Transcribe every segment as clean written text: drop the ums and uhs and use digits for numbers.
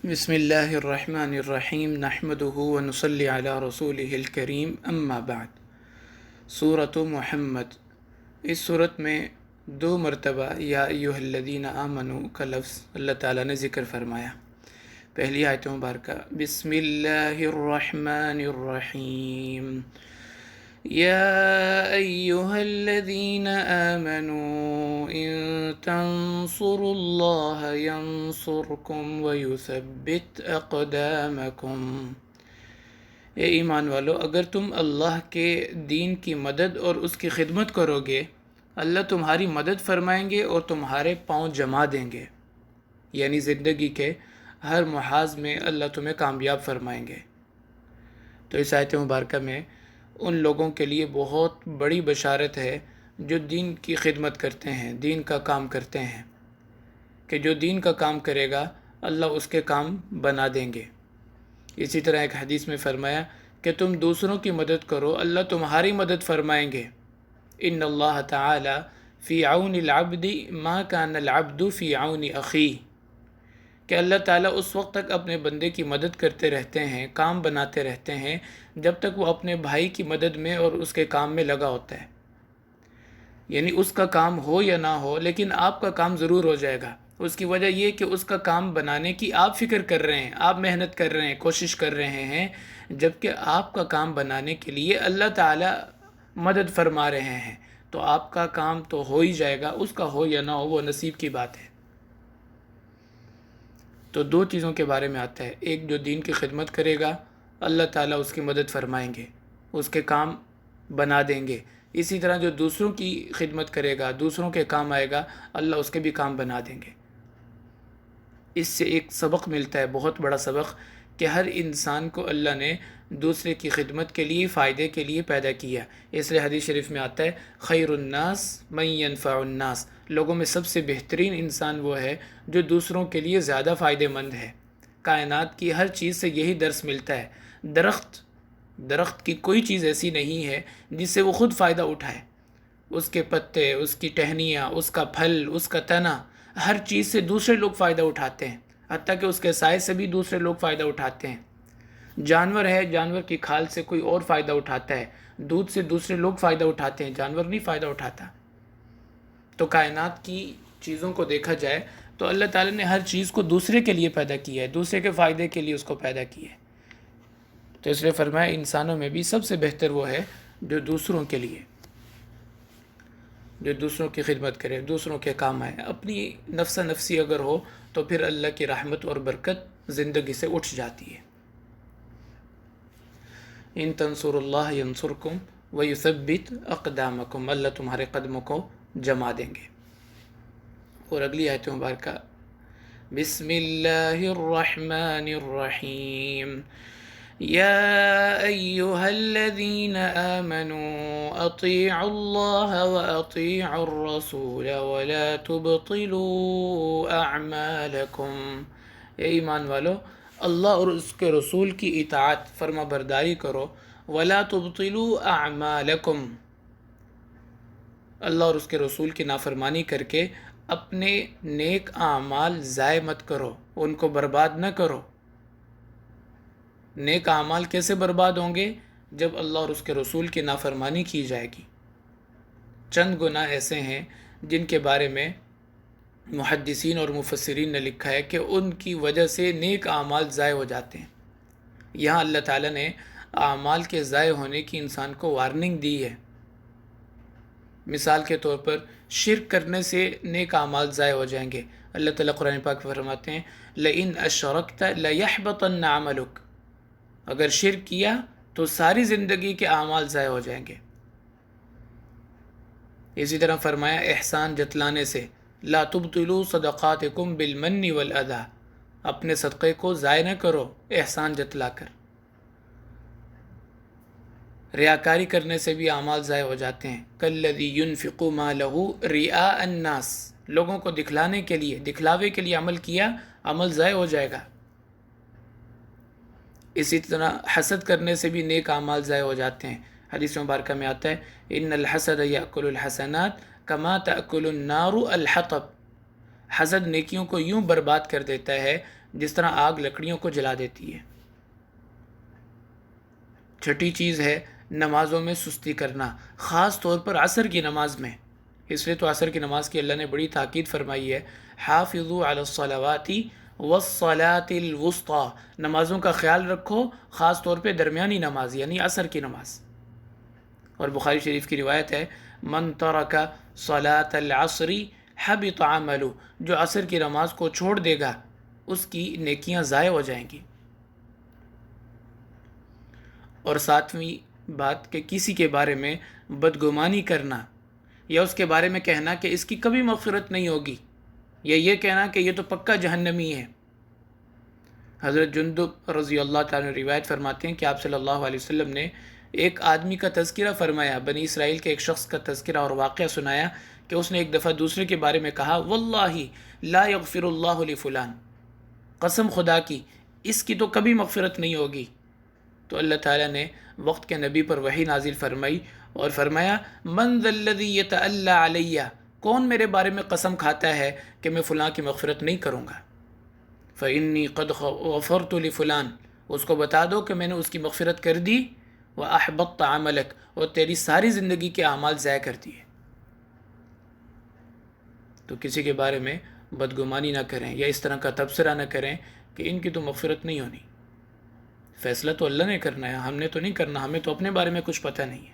بسم اللہ الرحمن الرحیم نحمدہ ونصلی علی رسولہ الکریم اما بعد۔ سورۃ محمد، اس صورت میں 2 مرتبہ یا ایھا الذین آمنوا کا لفظ اللہ تعالیٰ نے ذکر فرمایا۔ پہلی آیت مبارکہ بسم اللہ الرحمن الرحیم يا أيها الذين آمنوا إن تنصروا الله ينصركم ويثبت أقدامكم۔ اے ایمان والو، اگر تم اللہ کے دین کی مدد اور اس کی خدمت کرو گے، اللہ تمہاری مدد فرمائیں گے اور تمہارے پاؤں جما دیں گے، یعنی زندگی کے ہر محاذ میں اللہ تمہیں کامیاب فرمائیں گے۔ تو اس آیت مبارکہ میں ان لوگوں کے لیے بہت بڑی بشارت ہے جو دین کی خدمت کرتے ہیں، دین کا کام کرتے ہیں، کہ جو دین کا کام کرے گا اللہ اس کے کام بنا دیں گے۔ اسی طرح ایک حدیث میں فرمایا کہ تم دوسروں کی مدد کرو، اللہ تمہاری مدد فرمائیں گے۔ ان اللہ تعالی فی عون العبد ما کان العبد فی عون اخیہ، کہ اللہ تعالیٰ اس وقت تک اپنے بندے کی مدد کرتے رہتے ہیں، کام بناتے رہتے ہیں جب تک وہ اپنے بھائی کی مدد میں اور اس کے کام میں لگا ہوتا ہے۔ یعنی اس کا کام ہو یا نہ ہو، لیکن آپ کا کام ضرور ہو جائے گا۔ اس کی وجہ یہ کہ اس کا کام بنانے کی آپ فکر کر رہے ہیں، آپ محنت کر رہے ہیں، کوشش کر رہے ہیں، جبکہ آپ کا کام بنانے کے لیے اللہ تعالیٰ مدد فرما رہے ہیں، تو آپ کا کام تو ہو ہی جائے گا، اس کا ہو یا نہ ہو وہ نصیب کی بات ہے۔ تو 2 چیزوں کے بارے میں آتا ہے، ایک جو دین کی خدمت کرے گا اللہ تعالیٰ اس کی مدد فرمائیں گے، اس کے کام بنا دیں گے۔ اسی طرح جو دوسروں کی خدمت کرے گا، دوسروں کے کام آئے گا، اللہ اس کے بھی کام بنا دیں گے۔ اس سے ایک سبق ملتا ہے، بہت بڑا سبق، کہ ہر انسان کو اللہ نے دوسرے کی خدمت کے لیے، فائدے کے لیے پیدا کیا۔ اس لیے حدیث شریف میں آتا ہے خیر الناس من ينفع الناس، لوگوں میں سب سے بہترین انسان وہ ہے جو دوسروں کے لیے زیادہ فائدہ مند ہے۔ کائنات کی ہر چیز سے یہی درس ملتا ہے۔ درخت کی کوئی چیز ایسی نہیں ہے جس سے وہ خود فائدہ اٹھائے۔ اس کے پتے، اس کی ٹہنیاں، اس کا پھل، اس کا تنا، ہر چیز سے دوسرے لوگ فائدہ اٹھاتے ہیں، حتیٰ کہ اس کے سائے سے بھی دوسرے لوگ فائدہ اٹھاتے ہیں۔ جانور ہے، جانور کی کھال سے کوئی اور فائدہ اٹھاتا ہے، دودھ سے دوسرے لوگ فائدہ اٹھاتے ہیں، جانور نہیں فائدہ اٹھاتا۔ تو کائنات کی چیزوں کو دیکھا جائے تو اللہ تعالیٰ نے ہر چیز کو دوسرے کے لیے پیدا کیا ہے، دوسرے کے فائدے کے لیے اس کو پیدا کیا ہے۔ تو اس لیے فرمایا انسانوں میں بھی سب سے بہتر وہ ہے جو دوسروں کے لیے، جو دوسروں کی خدمت کرے، دوسروں کے کام آئے۔ اپنی نفس نفسی اگر ہو تو پھر اللہ کی رحمت اور برکت زندگی سے اٹھ جاتی ہے۔ ان تنصروا اللہ ینصرکم ویثبت اقدامکم، اللہ تمہارے قدموں کو جما دیں گے۔ اور اگلی آیت مبارکہ بسم اللہ الرحمن الرحیم یا ایھا الذین آمنوا اطیعوا اللہ واطیعوا الرسول ولا تبطلوا اعمالکم۔ اے ایمان والو، اللہ اور اس کے رسول کی اطاعت، فرما برداری کرو، ولا تبطلوا اعمالکم، اللہ اور اس کے رسول کی نافرمانی کر کے اپنے نیک اعمال ضائع مت کرو، ان کو برباد نہ کرو۔ نیک اعمال کیسے برباد ہوں گے؟ جب اللہ اور اس کے رسول کی نافرمانی کی جائے گی۔ چند گناہ ایسے ہیں جن کے بارے میں محدثین اور مفسرین نے لکھا ہے کہ ان کی وجہ سے نیک اعمال ضائع ہو جاتے ہیں۔ یہاں اللہ تعالیٰ نے اعمال کے ضائع ہونے کی انسان کو وارننگ دی ہے۔ مثال کے طور پر شرک کرنے سے نیک اعمال ضائع ہو جائیں گے۔ اللہ تعالیٰ قرآن پاک میں فرماتے ہیں لَإِنْ أَشْرَكْتَ لَيَحْبَطَنَّ عَمَلُكَ، اگر شرک کیا تو ساری زندگی کے اعمال ضائع ہو جائیں گے۔ اسی طرح فرمایا احسان جتلانے سے لا تبطلوا صدقاتکم بالمن والأذى، اپنے صدقے کو ضائع نہ کرو احسان جتلا کر۔ ریاکاری کرنے سے بھی اعمال ضائع ہو جاتے ہیں۔ کالذی ينفق مالہ رئاء الناس، لوگوں کو دکھلانے کے لیے، دکھلاوے کے لیے عمل کیا، عمل ضائع ہو جائے گا۔ اسی طرح حسد کرنے سے بھی نیک اعمال ضائع ہو جاتے ہیں۔ حدیث مبارکہ میں آتا ہے ان الحسد یأکل الحسنات کما تأکل النار الحطب، حسد نیکیوں کو یوں برباد کر دیتا ہے جس طرح آگ لکڑیوں کو جلا دیتی ہے۔ چھٹی چیز ہے نمازوں میں سستی کرنا، خاص طور پر عصر کی نماز میں۔ اس لیے تو عصر کی نماز کی اللہ نے بڑی تاکید فرمائی ہے، حافظوا علی الصلوات والصلاۃ الوسطی، نمازوں کا خیال رکھو، خاص طور پہ درمیانی نماز یعنی عصر کی نماز۔ اور بخاری شریف کی روایت ہے، من ترک صلاۃ العصر حبط عملہ، جو عصر کی نماز کو چھوڑ دے گا اس کی نیکیاں ضائع ہو جائیں گی۔ اور ساتویں بات کہ کسی کے بارے میں بدگمانی کرنا یا اس کے بارے میں کہنا کہ اس کی کبھی مغفرت نہیں ہوگی، یا یہ کہنا کہ یہ تو پکا جہنمی ہے۔ حضرت جندب رضی اللہ تعالیٰ نے روایت فرماتے ہیں کہ آپ صلی اللہ علیہ وسلم نے ایک آدمی کا تذکرہ فرمایا، بنی اسرائیل کے ایک شخص کا تذکرہ اور واقعہ سنایا کہ اس نے ایک دفعہ دوسرے کے بارے میں کہا، واللہ لا یغفر اللہ لفلان، قسم خدا کی اس کی تو کبھی مغفرت نہیں ہوگی۔ تو اللہ تعالیٰ نے وقت کے نبی پر وحی نازل فرمائی اور فرمایا، من ذا الذی یتألی علیہ، کون میرے بارے میں قسم کھاتا ہے کہ میں فلاں کی مغفرت نہیں کروں گا۔ فإنی قد غفرت لفلان، اس کو بتا دو کہ میں نے اس کی مغفرت کر دی، وأحبطت عملک، اور تیری ساری زندگی کے اعمال ضائع کر دیے۔ تو کسی کے بارے میں بدگمانی نہ کریں یا اس طرح کا تبصرہ نہ کریں کہ ان کی تو مغفرت نہیں ہونی۔ فیصلہ تو اللہ نے کرنا ہے، ہم نے تو نہیں کرنا، ہمیں تو اپنے بارے میں کچھ پتہ نہیں ہے۔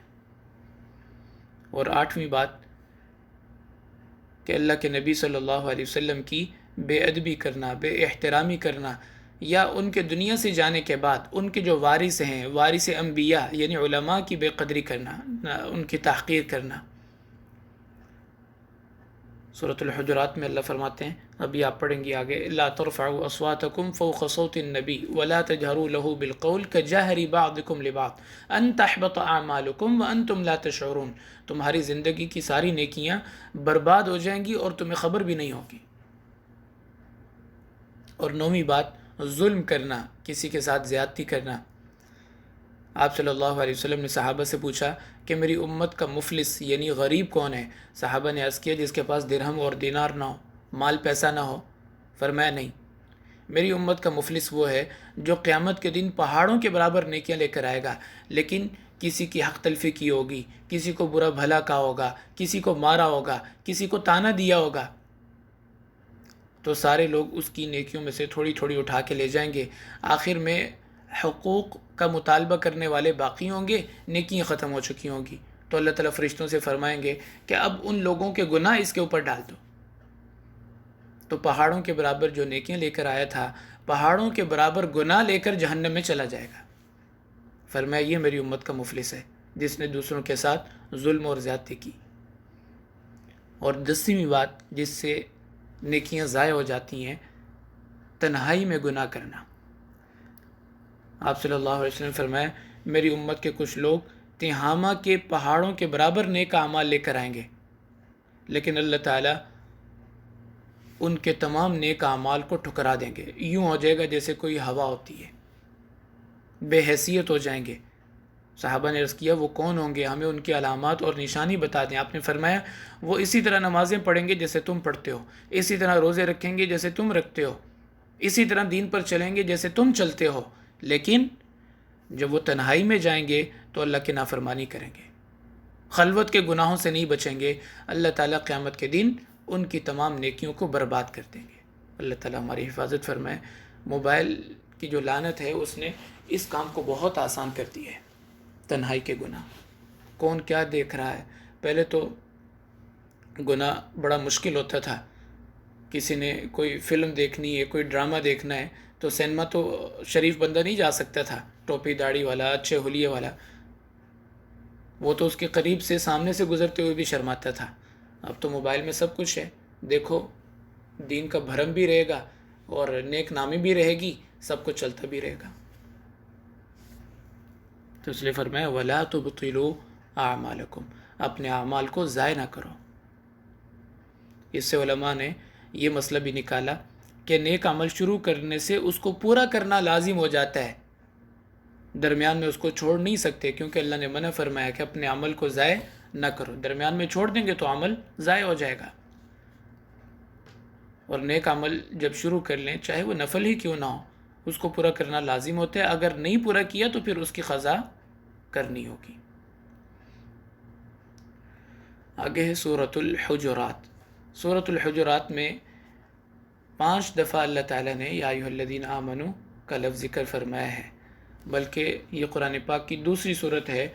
اور آٹھویں بات کہ اللہ کے نبی صلی اللہ علیہ وسلم کی بے ادبی کرنا، بے احترامی کرنا، یا ان کے دنیا سے جانے کے بعد ان کے جو وارث ہیں، وارث انبیاء یعنی علماء کی بے قدری کرنا، ان کی تحقیر کرنا۔ سورۃ الحجرات میں اللہ فرماتے ہیں، ابھی آپ پڑھیں گے آگے، لا ترفعوا اصواتکم فوق صوت النبی ولا تجهروا له بالقول كجهر بعضکم لبعض ان تحبط اعمالکم وانتم لا تشعرون، تمہاری زندگی کی ساری نیکیاں برباد ہو جائیں گی اور تمہیں خبر بھی نہیں ہوگی۔ اور نویں بات ظلم کرنا، کسی کے ساتھ زیادتی کرنا۔ آپ صلی اللہ علیہ وسلم نے صحابہ سے پوچھا کہ میری امت کا مفلس یعنی غریب کون ہے؟ صحابہ نے عرض کیا جس کے پاس درہم اور دینار نہ ہو، مال پیسہ نہ ہو۔ فرمایا نہیں، میری امت کا مفلس وہ ہے جو قیامت کے دن پہاڑوں کے برابر نیکیاں لے کر آئے گا، لیکن کسی کی حق تلفی کی ہوگی، کسی کو برا بھلا کہا ہوگا، کسی کو مارا ہوگا، کسی کو تانا دیا ہوگا، تو سارے لوگ اس کی نیکیوں میں سے تھوڑی تھوڑی اٹھا کے لے جائیں گے۔ آخر میں حقوق کا مطالبہ کرنے والے باقی ہوں گے، نیکیاں ختم ہو چکی ہوں گی، تو اللہ تعالیٰ فرشتوں سے فرمائیں گے کہ اب ان لوگوں کے گناہ اس کے اوپر ڈال دو۔ تو پہاڑوں کے برابر جو نیکیاں لے کر آیا تھا، پہاڑوں کے برابر گناہ لے کر جہنم میں چلا جائے گا۔ فرمایا یہ میری امت کا مفلس ہے جس نے دوسروں کے ساتھ ظلم اور زیادتی کی۔ اور 10ویں بات جس سے نیکیاں ضائع ہو جاتی ہیں، تنہائی میں گناہ کرنا۔ آپ صلی اللہ علیہ وسلم نے فرمایا میری امت کے کچھ لوگ تہامہ کے پہاڑوں کے برابر نیک اعمال لے کر آئیں گے، لیکن اللہ تعالیٰ ان کے تمام نیک اعمال کو ٹھکرا دیں گے، یوں ہو جائے گا جیسے کوئی ہوا ہوتی ہے، بے حیثیت ہو جائیں گے۔ صحابہ نے عرض کیا وہ کون ہوں گے، ہمیں ان کی علامات اور نشانی بتا دیں۔ آپ نے فرمایا وہ اسی طرح نمازیں پڑھیں گے جیسے تم پڑھتے ہو، اسی طرح روزے رکھیں گے جیسے تم رکھتے ہو، اسی طرح دین پر چلیں گے جیسے تم چلتے ہو، لیکن جب وہ تنہائی میں جائیں گے تو اللہ کی نافرمانی کریں گے، خلوت کے گناہوں سے نہیں بچیں گے، اللہ تعالیٰ قیامت کے دن ان کی تمام نیکیوں کو برباد کر دیں گے۔ اللہ تعالیٰ ہماری حفاظت فرمائے۔ موبائل کی جو لعنت ہے اس نے اس کام کو بہت آسان کر دیا ہے، تنہائی کے گناہ۔ کون کیا دیکھ رہا ہے؟ پہلے تو گناہ بڑا مشکل ہوتا تھا، کسی نے کوئی فلم دیکھنی ہے، کوئی ڈرامہ دیکھنا ہے تو سینما تو شریف بندہ نہیں جا سکتا تھا، ٹوپی داڑھی والا، اچھے حلیے والا، وہ تو اس کے قریب سے سامنے سے گزرتے ہوئے بھی شرماتا تھا۔ اب تو موبائل میں سب کچھ ہے، دیکھو دین کا بھرم بھی رہے گا اور نیک نامی بھی رہے گی، سب کچھ چلتا بھی رہے گا۔ تو اس لیے فرمایا وَلَا تُبْطِلُوا أَعْمَالَكُمْ، اپنے اعمال کو ضائع نہ کرو۔ اس سے علماء نے یہ مسئلہ بھی نکالا کہ نیک عمل شروع کرنے سے اس کو پورا کرنا لازم ہو جاتا ہے، درمیان میں اس کو چھوڑ نہیں سکتے، کیونکہ اللہ نے منع فرمایا کہ اپنے عمل کو ضائع نہ کرو، درمیان میں چھوڑ دیں گے تو عمل ضائع ہو جائے گا۔ اور نیک عمل جب شروع کر لیں چاہے وہ نفل ہی کیوں نہ ہو اس کو پورا کرنا لازم ہوتا ہے. اگر نہیں پورا کیا تو پھر اس کی قضا کرنی ہوگی. آگے ہے سورۃ الحجرات. سورۃ الحجرات میں 5 دفعہ اللہ تعالیٰ نے یا ایھا الذین آمنوا کا لفظ ذکر فرمایا ہے، بلکہ یہ قرآن پاک کی دوسری صورت ہے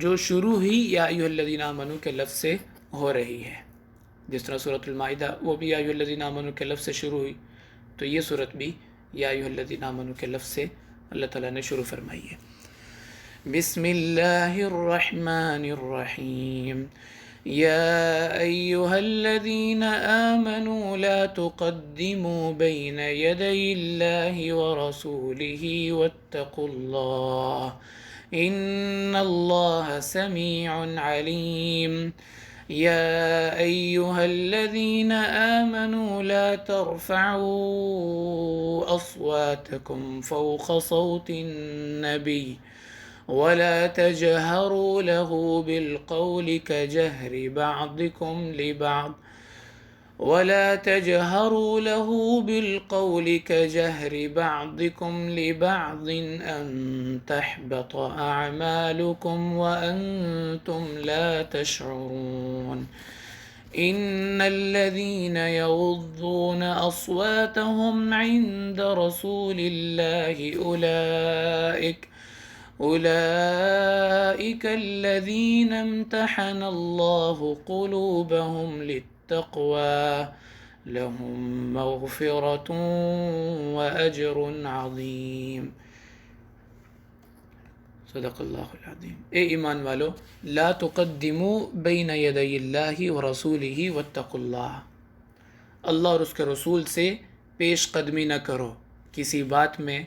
جو شروع ہی یا ایھا الذین آمنوا کے لفظ سے ہو رہی ہے. جس طرح سورۃ المائدہ وہ بھی یا ایھا الذین آمنوا کے لفظ سے شروع ہوئی، تو یہ صورت بھی یا ایھا الذین آمنوا کے لفظ سے اللہ تعالیٰ نے شروع فرمائی ہے. بسم اللہ الرحمن الرحیم. يا أيها الذين آمنوا لا تقدموا بين يدي الله ورسوله واتقوا الله إن الله سميع عليم. يا أيها الذين آمنوا لا ترفعوا أصواتكم فوق صوت النبي ولا تجهروا له بالقول كجهر بعضكم لبعض أن تحبط أعمالكم وأنتم لا تشعرون. إن الذين يغضون أصواتهم عند رسول الله أولئك الذين امتحن الله قلوبهم للتقوى لهم مغفرة وأجر عظيم. صدق اللہ العظیم. اے ایمان والو، لا تقدموا بین یدی اللہ ورسولہ واتقوا اللہ. اللہ اور اس کے رسول سے پیش قدمی نہ کرو کسی بات میں،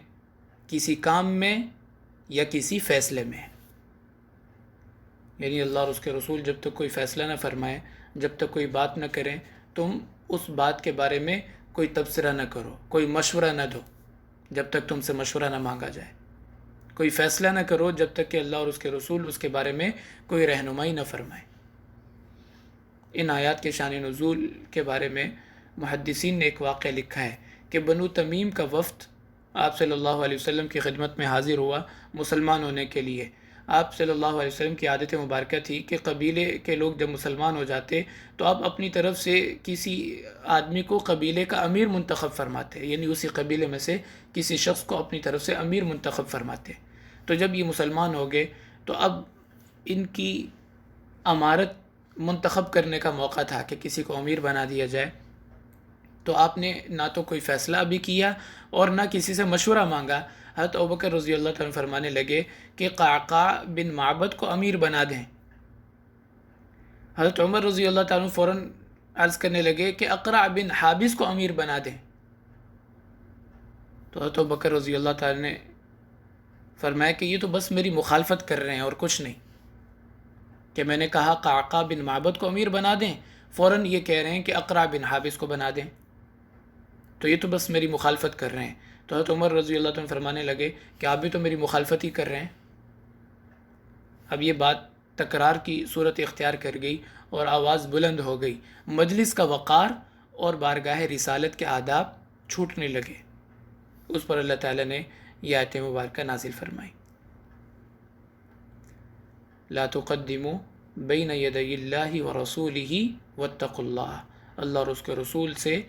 کسی کام میں یا کسی فیصلے میں. یعنی اللہ اور اس کے رسول جب تک کوئی فیصلہ نہ فرمائے، جب تک کوئی بات نہ کریں، تم اس بات کے بارے میں کوئی تبصرہ نہ کرو، کوئی مشورہ نہ دو جب تک تم سے مشورہ نہ مانگا جائے، کوئی فیصلہ نہ کرو جب تک کہ اللہ اور اس کے رسول اس کے بارے میں کوئی رہنمائی نہ فرمائے. ان آیات کے شان نزول کے بارے میں محدثین نے ایک واقعہ لکھا ہے کہ بنو تمیم کا وفد آپ صلی اللہ علیہ وسلم کی خدمت میں حاضر ہوا مسلمان ہونے کے لیے. آپ صلی اللہ علیہ وسلم کی عادت مبارکہ تھی کہ قبیلے کے لوگ جب مسلمان ہو جاتے تو آپ اپنی طرف سے کسی آدمی کو قبیلے کا امیر منتخب فرماتے، یعنی اسی قبیلے میں سے کسی شخص کو اپنی طرف سے امیر منتخب فرماتے. تو جب یہ مسلمان ہو گئے تو اب ان کی امارت منتخب کرنے کا موقع تھا کہ کسی کو امیر بنا دیا جائے. تو آپ نے نہ تو کوئی فیصلہ ابھی کیا اور نہ کسی سے مشورہ مانگا. حضرت ابوبکر رضی اللہ تعالیٰ فرمانے لگے کہ قعقاع بن معبد کو امیر بنا دیں. حضرت عمر رضی اللہ تعالیٰ فوراً عرض کرنے لگے کہ اقرع بن حابس کو امیر بنا دیں. تو حضرت ابوبکر رضی اللہ تعالیٰ نے فرمایا کہ یہ تو بس میری مخالفت کر رہے ہیں اور کچھ نہیں، کہ میں نے کہا قعقاع بن معبد کو امیر بنا دیں، فوراً یہ کہہ رہے ہیں کہ اقرع بن حابس کو بنا دیں، تو یہ تو بس میری مخالفت کر رہے ہیں. تو حضرت عمر رضی اللہ عنہ فرمانے لگے کہ آپ بھی تو میری مخالفت ہی کر رہے ہیں. اب یہ بات تکرار کی صورت اختیار کر گئی اور آواز بلند ہو گئی. مجلس کا وقار اور بارگاہ رسالت کے آداب چھوٹنے لگے. اس پر اللہ تعالیٰ نے یہ آیت مبارکہ نازل فرمائی. لا تقدموا بین یدی اللہ ورسولہ واتقوا اللہ. اللہ اور اس کے رسول سے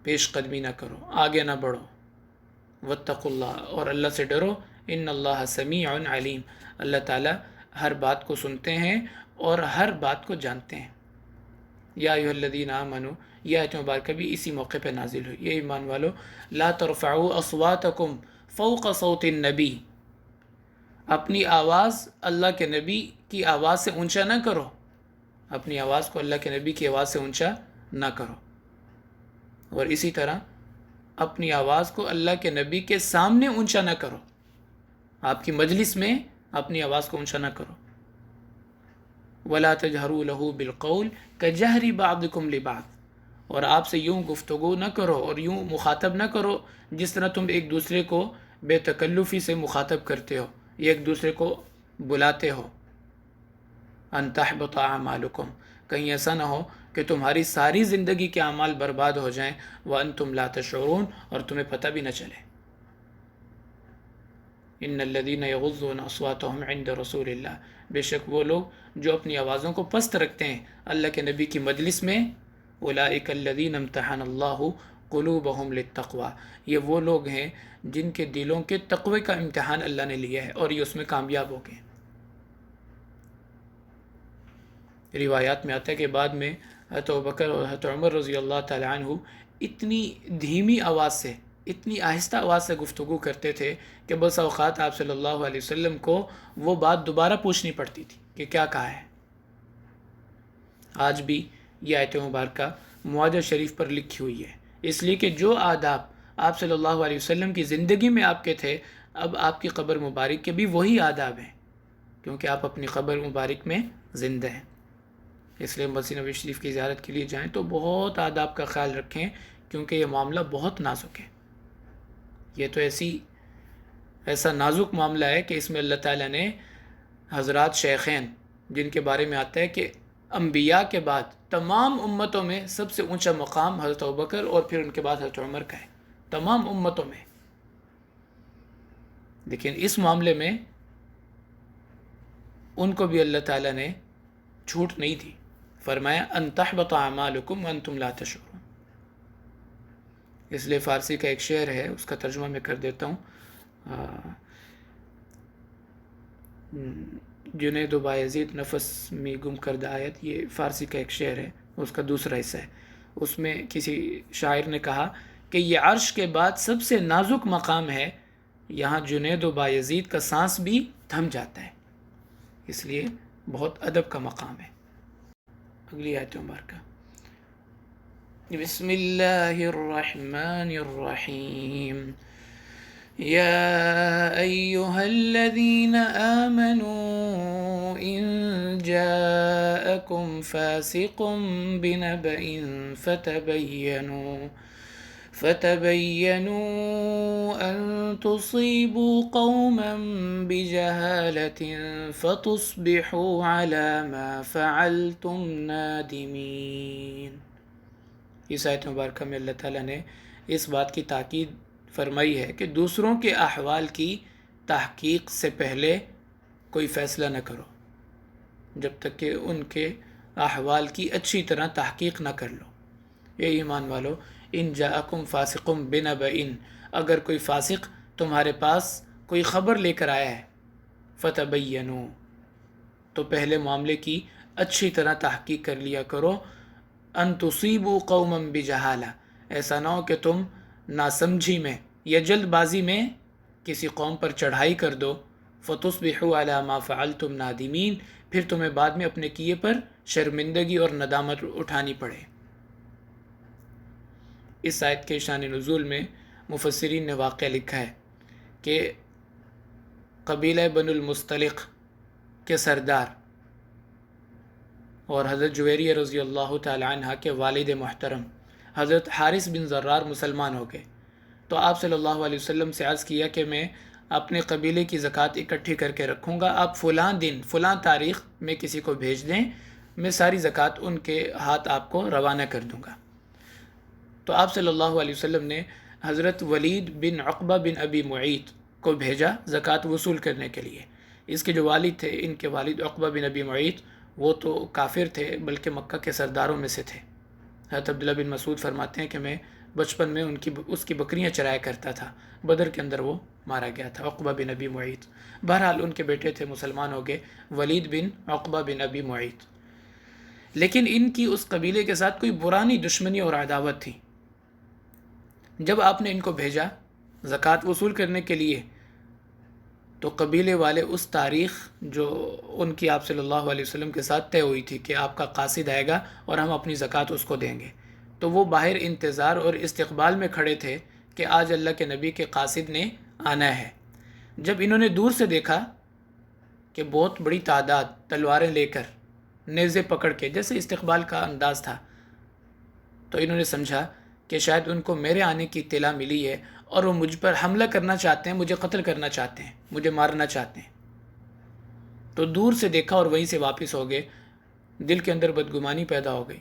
پیش قدمی نہ کرو، آگے نہ بڑھو. واتقوا اللہ، اور اللہ سے ڈرو. ان اللہ سمیع علیم. اللہ تعالیٰ ہر بات کو سنتے ہیں اور ہر بات کو جانتے ہیں. یا ایھا الذین آمنوا، یہ آیت مبارکہ بھی اسی موقع پہ نازل ہوئی. یہ ایمان والو، لا ترفعوا اصواتکم فوق صوت النبی. اپنی آواز اللہ کے نبی کی آواز سے اونچا نہ کرو. اپنی آواز کو اللہ کے نبی کی آواز سے اونچا نہ کرو. اور اسی طرح اپنی آواز کو اللہ کے نبی کے سامنے اونچا نہ کرو. آپ کی مجلس میں اپنی آواز کو اونچا نہ کرو. وَلَا تَجْهَرُوا لَهُ بِالْقَوْلِ كَجَهْرِ بَعْضِكُمْ لِبَعْضٍ. اور آپ سے یوں گفتگو نہ کرو اور یوں مخاطب نہ کرو جس طرح تم ایک دوسرے کو بے تکلفی سے مخاطب کرتے ہو، ایک دوسرے کو بلاتے ہو. أَن تَحْبَطَ أَعْمَالُكُمْ، کہیں ایسا نہ ہو کہ تمہاری ساری زندگی کے اعمال برباد ہو جائیں وانتم لا تشعرون، اور تمہیں پتہ بھی نہ چلے۔ ان الذین یغضون اصواتهم عند رسول اللہ، بے شک وہ لوگ جو اپنی آوازوں کو پست رکھتے ہیں اللہ کے نبی کی مجلس میں، اولئک الذین امتحن اللہ قلوبهم للتقوی، یہ وہ لوگ ہیں جن کے دلوں کے تقوی کا امتحان اللہ نے لیا ہے اور یہ اس میں کامیاب ہو گئے۔ روایات میں آتا ہے کہ بعد میں حضرت ابوبکر اور حضرت عمر رضی اللہ تعالی عنہ اتنی دھیمی آواز سے، اتنی آہستہ آواز سے گفتگو کرتے تھے کہ بس اوقات آپ صلی اللہ علیہ وسلم کو وہ بات دوبارہ پوچھنی پڑتی تھی کہ کیا کہا ہے۔ آج بھی یہ آیت مبارکہ معاہدہ شریف پر لکھی ہوئی ہے، اس لیے کہ جو آداب آپ صلی اللہ علیہ وسلم کی زندگی میں آپ کے تھے، اب آپ کی قبر مبارک کے بھی وہی آداب ہیں، کیونکہ آپ اپنی قبر مبارک میں زندہ ہیں۔ اس لیے مسجد نبوی شریف کی زیارت کے لیے جائیں تو بہت آداب کا خیال رکھیں، کیونکہ یہ معاملہ بہت نازک ہے۔ یہ تو ایسا نازک معاملہ ہے کہ اس میں اللہ تعالیٰ نے حضرات شیخین، جن کے بارے میں آتا ہے کہ انبیاء کے بعد تمام امتوں میں سب سے اونچا مقام حضرت ابوبکر اور پھر ان کے بعد حضرت عمر کا ہے، تمام امتوں میں۔ لیکن اس معاملے میں ان کو بھی اللہ تعالیٰ نے چھوٹ نہیں دی، فرمایا ان تحبط اعمالکم وانتم لا تشعرون۔ اس لیے فارسی کا ایک شعر ہے، اس کا ترجمہ میں کر دیتا ہوں۔ جنید و بایزید نفس میں گم کردہ آیت، یہ فارسی کا ایک شعر ہے، اس کا دوسرا حصہ ہے۔ اس میں کسی شاعر نے کہا کہ یہ عرش کے بعد سب سے نازک مقام ہے، یہاں جنید و بایزید کا سانس بھی تھم جاتا ہے، اس لیے بہت ادب کا مقام ہے۔ اگلی آیت مبارکہ، بسم اللہ الرحمن الرحیم، یا ایہا الذین آمنوا ان جاءکم فاسق بنبأ فتبینوا ان تصیبوا قوما بجہالة فتصبحوا علی ما فعلتم نادمین۔ اس آیت مبارکہ میں اللہ تعالیٰ نے اس بات کی تاکید فرمائی ہے کہ دوسروں کے احوال کی تحقیق سے پہلے کوئی فیصلہ نہ کرو، جب تک کہ ان کے احوال کی اچھی طرح تحقیق نہ کر لو۔ اے ایمان والو، ان جاءکم فاسق بنبأ، اگر کوئی فاسق تمہارے پاس کوئی خبر لے کر آیا ہے، فتبینوا، تو پہلے معاملے کی اچھی طرح تحقیق کر لیا کرو، ان تصیبوا قوما بجہالہ، ایسا نہ ہو کہ تم ناسمجھی میں یا جلد بازی میں کسی قوم پر چڑھائی کر دو، فتصبحوا علی ما فعلتم نادمین، پھر تمہیں بعد میں اپنے کیے پر شرمندگی اور ندامت اٹھانی پڑے۔ اس آیت کے شان نزول میں مفسرین نے واقعہ لکھا ہے کہ قبیلہ بنو المصطلق کے سردار اور حضرت جویریہ رضی اللہ تعالی عنہ کے والد محترم حضرت حارث بن زرار مسلمان ہو گئے، تو آپ صلی اللہ علیہ وسلم سے عرض کیا کہ میں اپنے قبیلے کی زکوٰۃ اکٹھی کر کے رکھوں گا، آپ فلاں دن فلاں تاریخ میں کسی کو بھیج دیں، میں ساری زکوٰۃ ان کے ہاتھ آپ کو روانہ کر دوں گا۔ تو آپ صلی اللہ علیہ وسلم نے حضرت ولید بن عقبہ بن ابی معیط کو بھیجا زکوٰۃ وصول کرنے کے لیے۔ اس کے جو والد تھے، ان کے والد عقبہ بن ابی معیط، وہ تو کافر تھے بلکہ مکہ کے سرداروں میں سے تھے۔ حضرت عبداللہ بن مسعود فرماتے ہیں کہ میں بچپن میں اس کی بکریاں چرایا کرتا تھا، بدر کے اندر وہ مارا گیا تھا، عقبہ بن ابی معیط۔ بہرحال ان کے بیٹے تھے، مسلمان ہو گئے، ولید بن عقبہ بن ابی معیط۔ لیکن ان کی اس قبیلے کے ساتھ کوئی پرانی دشمنی اور عداوت تھی۔ جب آپ نے ان کو بھیجا زکوٰۃ وصول کرنے کے لیے، تو قبیلے والے اس تاریخ جو ان کی آپ صلی اللہ علیہ وسلم کے ساتھ طے ہوئی تھی کہ آپ کا قاصد آئے گا اور ہم اپنی زکوٰۃ اس کو دیں گے، تو وہ باہر انتظار اور استقبال میں کھڑے تھے کہ آج اللہ کے نبی کے قاصد نے آنا ہے۔ جب انہوں نے دور سے دیکھا کہ بہت بڑی تعداد تلواریں لے کر، نیزے پکڑ کے، جیسے استقبال کا انداز تھا، تو انہوں نے سمجھا کہ شاید ان کو میرے آنے کی اطلاع ملی ہے اور وہ مجھ پر حملہ کرنا چاہتے ہیں، مجھے قتل کرنا چاہتے ہیں، مجھے مارنا چاہتے ہیں۔ تو دور سے دیکھا اور وہیں سے واپس ہو گئے۔ دل کے اندر بدگمانی پیدا ہو گئی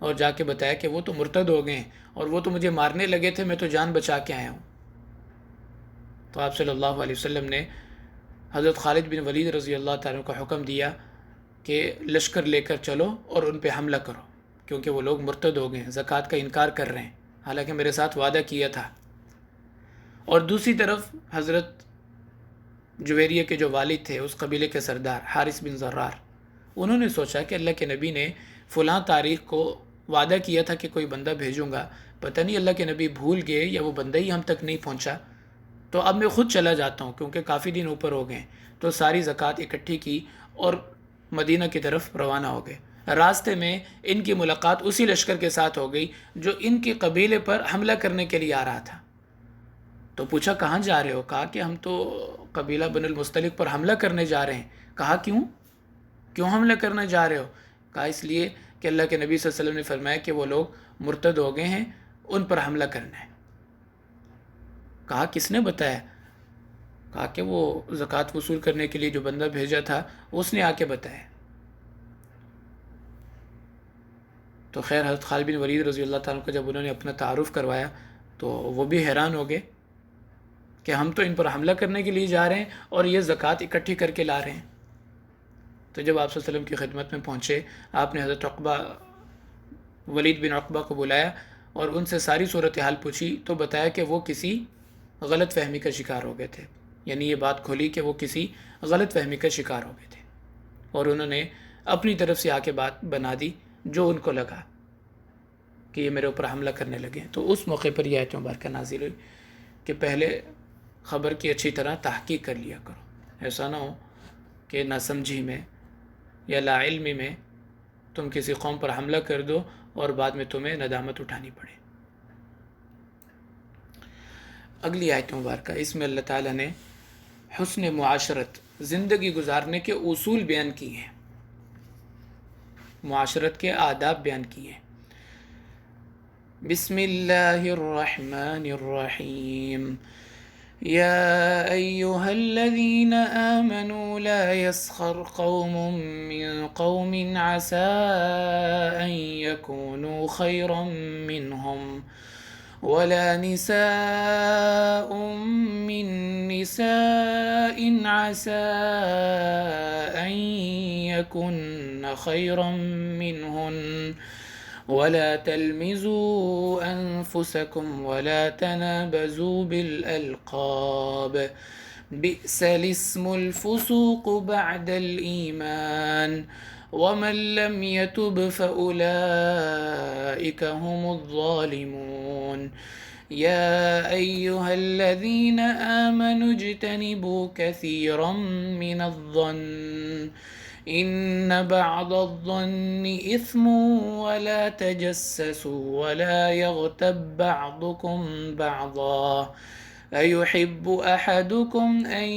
اور جا کے بتایا کہ وہ تو مرتد ہو گئے ہیں اور وہ تو مجھے مارنے لگے تھے، میں تو جان بچا کے آیا ہوں۔ تو آپ صلی اللہ علیہ وسلم نے حضرت خالد بن ولید رضی اللہ تعالیٰ کو حکم دیا کہ لشکر لے کر چلو اور ان پہ حملہ کرو، کیونکہ وہ لوگ مرتد ہو گئے ہیں، زکوٰۃ کا انکار کر رہے ہیں، حالانکہ میرے ساتھ وعدہ کیا تھا۔ اور دوسری طرف حضرت جویریہ کے جو والد تھے، اس قبیلے کے سردار حارث بن زرار، انہوں نے سوچا کہ اللہ کے نبی نے فلاں تاریخ کو وعدہ کیا تھا کہ کوئی بندہ بھیجوں گا، پتہ نہیں اللہ کے نبی بھول گئے یا وہ بندہ ہی ہم تک نہیں پہنچا، تو اب میں خود چلا جاتا ہوں کیونکہ کافی دن اوپر ہو گئے۔ تو ساری زکوٰۃ اکٹھی کی اور مدینہ کی طرف روانہ ہو گئے۔ راستے میں ان کی ملاقات اسی لشکر کے ساتھ ہو گئی جو ان کے قبیلے پر حملہ کرنے کے لیے آ رہا تھا۔ تو پوچھا کہاں جا رہے ہو؟ کہا کہ ہم تو قبیلہ بن المستلق پر حملہ کرنے جا رہے ہیں۔ کہا کیوں حملہ کرنے جا رہے ہو؟ کہا اس لیے کہ اللہ کے نبی صلی اللہ علیہ وسلم نے فرمایا کہ وہ لوگ مرتد ہو گئے ہیں، ان پر حملہ کرنا ہے۔ کہا کس نے بتایا؟ کہا کہ وہ زکوٰۃ وصول کرنے کے لیے جو بندہ بھیجا تھا اس نے آ کے بتایا۔ تو خیر حضرت خالد بن ولید رضی اللہ تعالیٰ کو جب انہوں نے اپنا تعارف کروایا تو وہ بھی حیران ہو گئے کہ ہم تو ان پر حملہ کرنے کے لیے جا رہے ہیں اور یہ زکوٰۃ اکٹھی کر کے لا رہے ہیں۔ تو جب آپ صلی اللہ علیہ وسلم کی خدمت میں پہنچے، آپ نے حضرت عقبہ ولید بن عقبہ کو بلایا اور ان سے ساری صورتحال پوچھی، تو بتایا کہ وہ کسی غلط فہمی کا شکار ہو گئے تھے، یعنی یہ بات کھولی کہ وہ کسی غلط فہمی کا شکار ہو گئے تھے، اور انہوں نے اپنی طرف سے آ کے بات بنا دی جو ان کو لگا کہ یہ میرے اوپر حملہ کرنے لگے۔ تو اس موقع پر یہ آیت مبارکہ نازل ہوئی کہ پہلے خبر کی اچھی طرح تحقیق کر لیا کرو، ایسا نہ ہو کہ ناسمجھی میں یا لا علمی میں تم کسی قوم پر حملہ کر دو اور بعد میں تمہیں ندامت اٹھانی پڑے۔ اگلی آیت مبارکہ، اس میں اللہ تعالیٰ نے حسن معاشرت، زندگی گزارنے کے اصول بیان کیے ہیں، معاشرت کے آداب بیان کیے ہیں۔ بسم اللہ الرحمن الرحیم، يا أيها الذين آمنوا لا يسخر قوم من قوم عسى أن يكونوا خيرا منهم ولا نساء من نساء عسى أن يكن خيرا منهن ولا تلمزوا أنفسكم ولا تنابزوا بالألقاب بئس الاسم الفسوق بعد الإيمان ومن لم يتب فأولئك هم الظالمون يا أيها الذين آمنوا اجتنبوا كثيرا من الظن إن بعض الظن إثم ولا تجسسوا ولا يغتب بعضكم بعضا أيحب أحدكم أن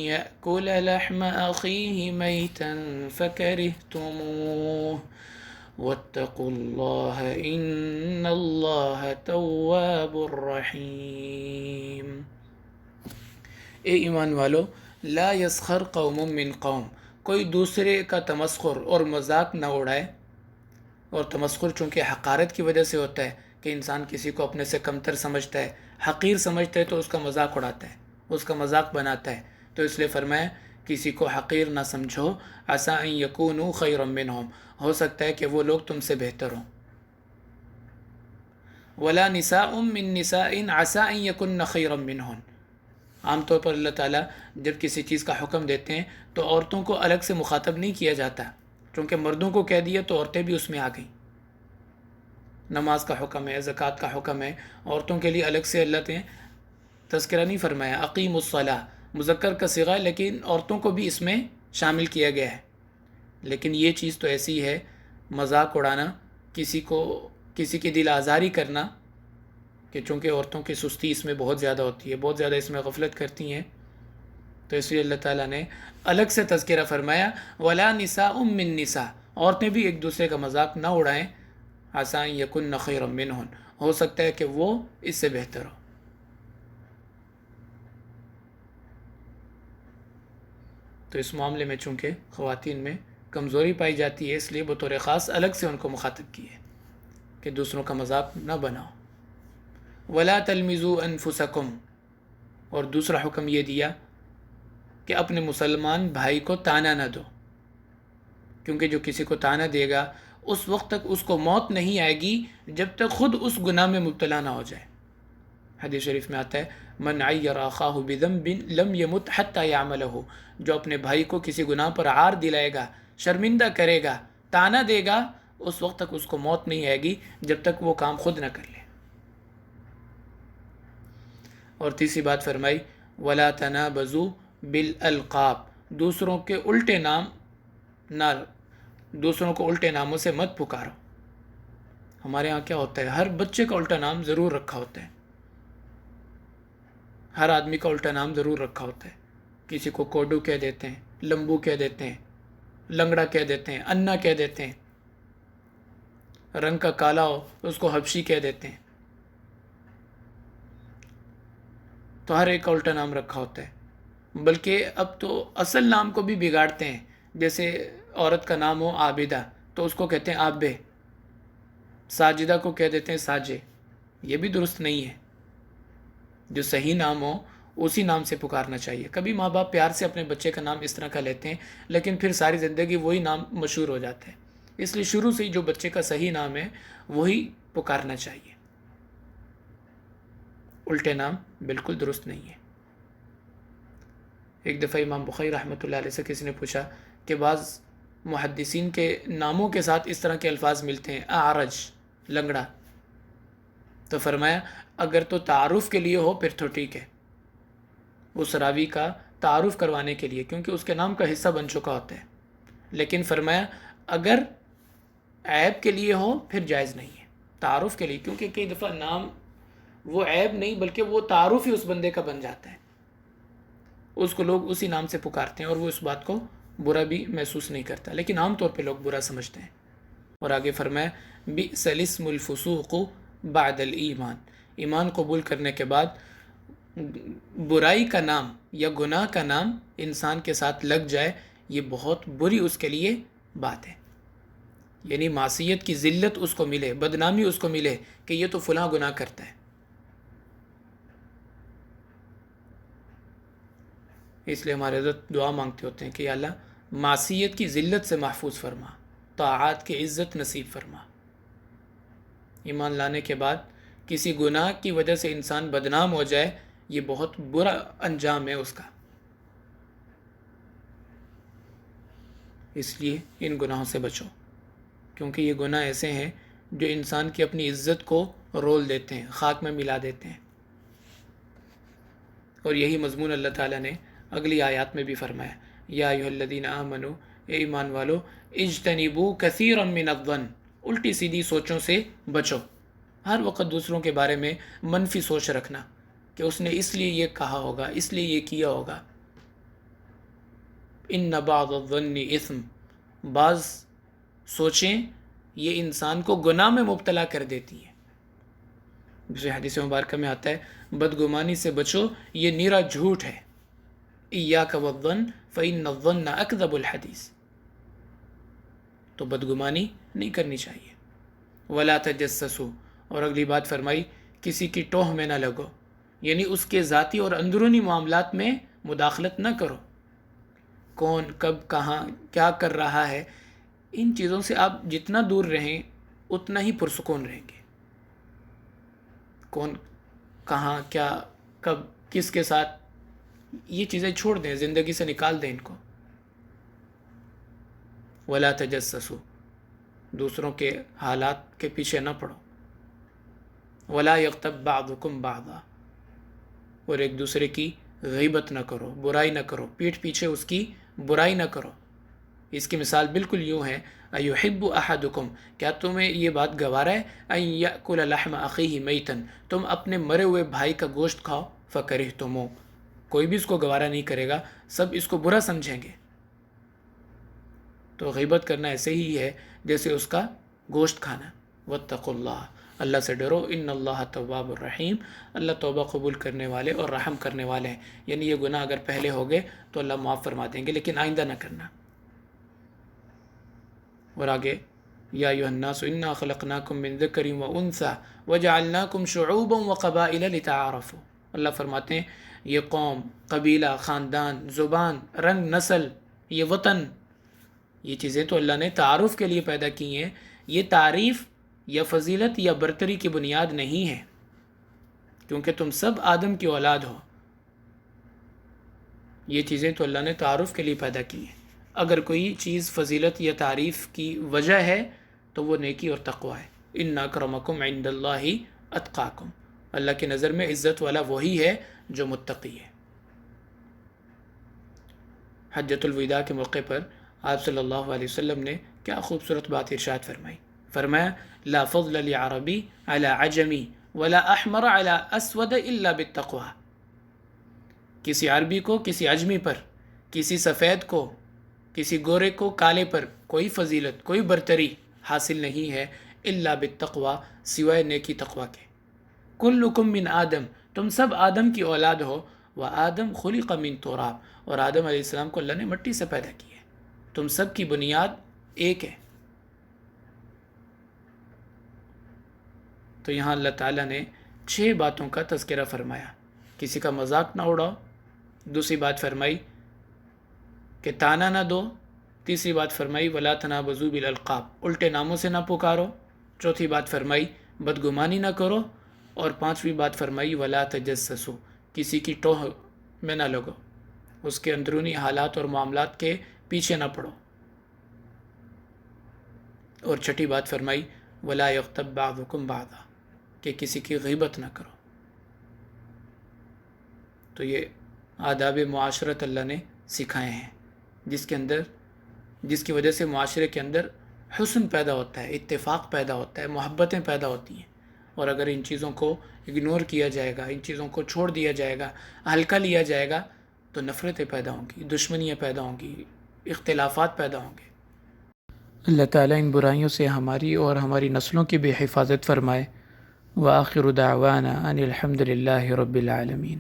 يأكل لحم أخيه ميتا فكرهتموه واتقوا الله إن الله تواب رحيم۔ اے ایمان والو، لا يسخر قوم من قوم، کوئی دوسرے کا تمسخر اور مذاق نہ اڑائے، اور تمسخر چونکہ حقارت کی وجہ سے ہوتا ہے کہ انسان کسی کو اپنے سے کمتر سمجھتا ہے، حقیر سمجھتا ہے تو اس کا مذاق اڑاتا ہے، اس کا مذاق بناتا ہے، تو اس لیے فرمایا کسی کو حقیر نہ سمجھو، عسیٰ ان یکونوا خیرا منہم، ہو سکتا ہے کہ وہ لوگ تم سے بہتر ہوں، ولا نساء من نساء عسیٰ ان یکن خیرا منہن۔ عام طور پر اللہ تعالیٰ جب کسی چیز کا حکم دیتے ہیں تو عورتوں کو الگ سے مخاطب نہیں کیا جاتا، چونکہ مردوں کو کہہ دیا تو عورتیں بھی اس میں آ گئیں۔ نماز کا حکم ہے، زکوٰۃ کا حکم ہے، عورتوں کے لیے الگ سے اللہ نے تذکرہ نہیں فرمایا۔ اقیم الصلاۃ مذکر کا صیغہ ہے لیکن عورتوں کو بھی اس میں شامل کیا گیا ہے، لیکن یہ چیز تو ایسی ہے، مذاق اڑانا، کسی کی دل آزاری کرنا، کہ چونکہ عورتوں کی سستی اس میں بہت زیادہ ہوتی ہے، بہت زیادہ اس میں غفلت کرتی ہیں، تو اس لیے اللہ تعالیٰ نے الگ سے تذکرہ فرمایا، ولا نساء من نساء، عورتیں بھی ایک دوسرے کا مذاق نہ اڑائیں، عسیٰ ان یکن خیرا منہن، ہو سکتا ہے کہ وہ اس سے بہتر ہو۔ تو اس معاملے میں چونکہ خواتین میں کمزوری پائی جاتی ہے، اس لیے بطور خاص الگ سے ان کو مخاطب کیے کہ دوسروں کا مذاق نہ بناؤ۔ ولا تلمزوا انفسکم، اور دوسرا حکم یہ دیا کہ اپنے مسلمان بھائی کو تانا نہ دو، کیونکہ جو کسی کو تانا دے گا اس وقت تک اس کو موت نہیں آئے گی جب تک خود اس گناہ میں مبتلا نہ ہو جائے۔ حدیث شریف میں آتا ہے من عیر اخاہ بذنب لم یمت حتی یعملہ، جو اپنے بھائی کو کسی گناہ پر عار دلائے گا، شرمندہ کرے گا، تانا دے گا، اس وقت تک اس کو موت نہیں آئے گی جب تک وہ کام خود نہ کر لے۔ اور تیسری بات فرمائی ولا تنابزوا بالالقاب، دوسروں کے الٹے نام نہ، دوسروں کو الٹے ناموں سے مت پکارو۔ ہمارے ہاں کیا ہوتا ہے، ہر بچے کا الٹا نام ضرور رکھا ہوتا ہے، ہر آدمی کا الٹا نام ضرور رکھا ہوتا ہے۔ کسی کو کوڈو کہہ دیتے ہیں، لمبو کہہ دیتے ہیں، لنگڑا کہہ دیتے ہیں، انا کہہ دیتے ہیں، رنگ کا کالا ہو تو اس کو حبشی کہہ دیتے ہیں۔ تو ہر ایک کا الٹا نام رکھا ہوتا ہے، بلکہ اب تو اصل نام کو بھی بگاڑتے ہیں۔ جیسے عورت کا نام ہو عابدہ تو اس کو کہتے ہیں آبے، ساجدہ کو کہہ دیتے ہیں ساجے، یہ بھی درست نہیں ہے۔ جو صحیح نام ہو اسی نام سے پکارنا چاہیے۔ کبھی ماں باپ پیار سے اپنے بچے کا نام اس طرح کا لیتے ہیں لیکن پھر ساری زندگی وہی نام مشہور ہو جاتا ہے، اس لیے شروع سے ہی جو بچے کا صحیح نام ہے وہی پکارنا چاہیے۔ الٹے نام بالکل درست نہیں ہے۔ ایک دفعہ امام بخاری رحمۃ اللہ علیہ سے کسی نے پوچھا کہ بعض محدثین کے ناموں کے ساتھ اس طرح کے الفاظ ملتے ہیں، اعرج، لنگڑا، تو فرمایا اگر تو تعارف کے لیے ہو پھر تو ٹھیک ہے، اس راوی کا تعارف کروانے کے لیے، کیونکہ اس کے نام کا حصہ بن چکا ہوتا ہے، لیکن فرمایا اگر عیب کے لیے ہو پھر جائز نہیں ہے، تعارف کے لیے، کیونکہ کئی دفعہ نام وہ عیب نہیں بلکہ وہ تعارف ہی اس بندے کا بن جاتا ہے، اس کو لوگ اسی نام سے پکارتے ہیں اور وہ اس بات کو برا بھی محسوس نہیں کرتا، لیکن عام طور پہ لوگ برا سمجھتے ہیں۔ اور آگے فرمایا بئس الاسم الفسوق بعد الایمان، ایمان قبول کرنے کے بعد برائی کا نام یا گناہ کا نام انسان کے ساتھ لگ جائے، یہ بہت بری اس کے لیے بات ہے، یعنی معصیت کی ذلت اس کو ملے، بدنامی اس کو ملے کہ یہ تو فلاں گناہ کرتا ہے۔ اس لیے ہمارے حضرت دعا مانگتے ہوتے ہیں کہ یا اللہ معصیت کی ذلت سے محفوظ فرما، طاعات کی عزت نصیب فرما۔ ایمان لانے کے بعد کسی گناہ کی وجہ سے انسان بدنام ہو جائے، یہ بہت برا انجام ہے اس کا، اس لیے ان گناہوں سے بچو، کیونکہ یہ گناہ ایسے ہیں جو انسان کی اپنی عزت کو رول دیتے ہیں، خاک میں ملا دیتے ہیں۔ اور یہی مضمون اللہ تعالیٰ نے اگلی آیات میں بھی فرمایا، یا ایھا الذین آمنوا، اے ایمان والو، اجتنبوا کثیرا من الظن، الٹی سیدھی سوچوں سے بچو۔ ہر وقت دوسروں کے بارے میں منفی سوچ رکھنا کہ اس نے اس لیے یہ کہا ہوگا، اس لیے یہ کیا ہوگا۔ ان بعض الظن اثم، بعض سوچیں یہ انسان کو گناہ میں مبتلا کر دیتی ہیں۔ دوسرے حدیث مبارکہ میں آتا ہے بدگمانی سے بچو، یہ نیرا جھوٹ ہے۔ ایاک والظن فإن الظن اکذب الحدیث، تو بدگمانی نہیں کرنی چاہیے۔ ولا تجسسوا، اور اگلی بات فرمائی کسی کی ٹوہ میں نہ لگو، یعنی اس کے ذاتی اور اندرونی معاملات میں مداخلت نہ کرو، کون کب کہاں کیا کر رہا ہے، ان چیزوں سے آپ جتنا دور رہیں اتنا ہی پرسکون رہیں گے۔ کون کہاں کیا کب کس کے ساتھ، یہ چیزیں چھوڑ دیں، زندگی سے نکال دیں ان کو۔ ولا تجسسوا، دوسروں کے حالات کے پیچھے نہ پڑو۔ ولا یغتب بعضکم بعضا، اور ایک دوسرے کی غیبت نہ کرو، برائی نہ کرو، پیٹھ پیچھے اس کی برائی نہ کرو۔ اس کی مثال بالکل یوں ہے، ایحب احدکم، کیا تمہیں یہ بات گوارا ہے، ان یأکل لحم اخیہ میتا، تم اپنے مرے ہوئے بھائی کا گوشت کھاؤ، فکرہتموہ، کوئی بھی اس کو گوارا نہیں کرے گا، سب اس کو برا سمجھیں گے۔ تو غیبت کرنا ایسے ہی ہے جیسے اس کا گوشت کھانا۔ واتقوا اللہ، اللہ سے ڈرو، ان اللہ تواب الرحیم، اللہ توبہ قبول کرنے والے اور رحم کرنے والے ہیں، یعنی یہ گناہ اگر پہلے ہو گئے تو اللہ معاف فرما دیں گے، لیکن آئندہ نہ کرنا۔ اور آگے یا ایھا الناس انا خلقناکم من ذکر و انثی وجعلناکم شعوبا وقبائل لتعارفوا. اللہ فرماتے ہیں یہ قوم، قبیلہ، خاندان، زبان، رنگ، نسل، یہ وطن، یہ چیزیں تو اللہ نے تعارف کے لیے پیدا کی ہیں. یہ تعریف یا فضیلت یا برتری کی بنیاد نہیں ہے، کیونکہ تم سب آدم کی اولاد ہو. یہ چیزیں تو اللہ نے تعارف کے لیے پیدا کی ہیں. اگر کوئی چیز فضیلت یا تعریف کی وجہ ہے تو وہ نیکی اور تقوی ہے. ان اکرمکم عند اللہ اتقاکم. اللہ کی نظر میں عزت والا وہی ہے جو متقی ہے. حجۃ الوداع کے موقع پر آپ صلی اللہ علیہ وسلم نے کیا خوبصورت بات ارشاد فرمائی. فرمایا لا فضل لعربی علی عجمی ولا احمر علی اسود الا بالتقوی. کسی عربی کو کسی عجمی پر، کسی سفید کو کسی گورے کو کالے پر کوئی فضیلت، کوئی برتری حاصل نہیں ہے الا بالتقوی، سوائے نیکی تقوی کے. کلکم من آدم، تم سب آدم کی اولاد ہو. وآدم خلق من تراب، اور آدم علیہ السلام کو اللہ نے مٹی سے پیدا کیا ہے. تم سب کی بنیاد ایک ہے. تو یہاں اللہ تعالیٰ نے 6 باتوں کا تذکرہ فرمایا. کسی کا مذاق نہ اڑاؤ. دوسری بات فرمائی کہ تانا نہ دو. تیسری بات فرمائی ولا تنابزوا بالالقاب، الٹے ناموں سے نہ پکارو. چوتھی بات فرمائی بدگمانی نہ کرو. اور پانچویں بات فرمائی ولا تجسسوا، کسی کی ٹوہ میں نہ لگو، اس کے اندرونی حالات اور معاملات کے پیچھے نہ پڑو. اور چھٹی بات فرمائی ولا یغتب بعضکم بعضا، کہ کسی کی غیبت نہ کرو. تو یہ آداب معاشرت اللہ نے سکھائے ہیں، جس کی وجہ سے معاشرے کے اندر حسن پیدا ہوتا ہے، اتفاق پیدا ہوتا ہے، محبتیں پیدا ہوتی ہیں. اور اگر ان چیزوں کو اگنور کیا جائے گا، ان چیزوں کو چھوڑ دیا جائے گا، ہلکا لیا جائے گا، تو نفرتیں پیدا ہوں گی، دشمنیاں پیدا ہوں گی، اختلافات پیدا ہوں گے. اللہ تعالیٰ ان برائیوں سے ہماری اور ہماری نسلوں کی بھی حفاظت فرمائے. وآخر دعوانا ان الحمد للہ رب العالمین.